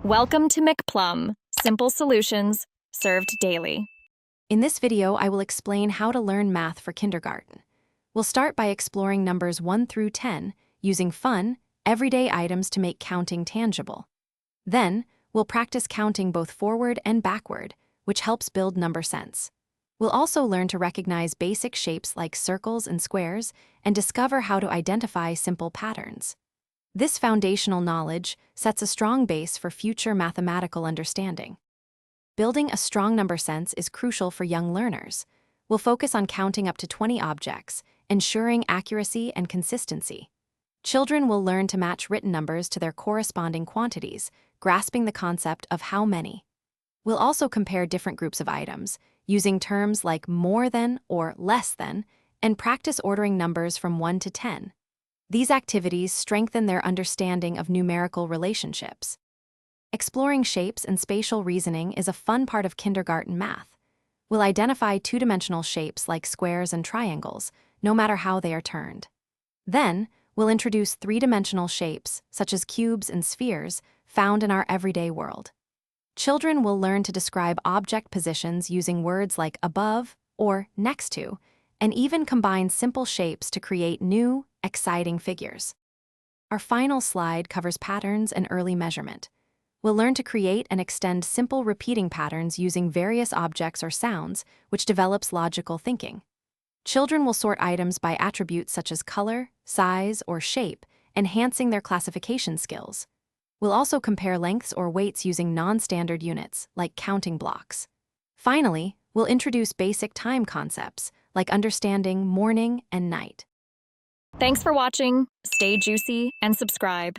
Welcome to McPlum, simple solutions served daily. In this video, I will explain how to learn math for kindergarten. We'll start by exploring numbers 1 through 10, using fun, everyday items to make counting tangible. Then, we'll practice counting both forward and backward, which helps build number sense. We'll also learn to recognize basic shapes like circles and squares and discover how to identify simple patterns. This foundational knowledge sets a strong base for future mathematical understanding. Building a strong number sense is crucial for young learners. We'll focus on counting up to 20 objects, ensuring accuracy and consistency. Children will learn to match written numbers to their corresponding quantities, grasping the concept of how many. We'll also compare different groups of items, using terms like more than or less than, and practice ordering numbers from 1 to 10. These activities strengthen their understanding of numerical relationships. Exploring shapes and spatial reasoning is a fun part of kindergarten math. We'll identify two-dimensional shapes like squares and triangles, no matter how they are turned. Then, we'll introduce three-dimensional shapes, such as cubes and spheres, found in our everyday world. Children will learn to describe object positions using words like above or next to, and even combine simple shapes to create new, exciting figures. Our final slide covers patterns and early measurement. We'll learn to create and extend simple repeating patterns using various objects or sounds, which develops logical thinking. Children will sort items by attributes such as color, size, or shape, enhancing their classification skills. We'll also compare lengths or weights using non-standard units, like counting blocks. Finally, we'll introduce basic time concepts, like understanding morning and night. Thanks for watching. Stay juicy and subscribe.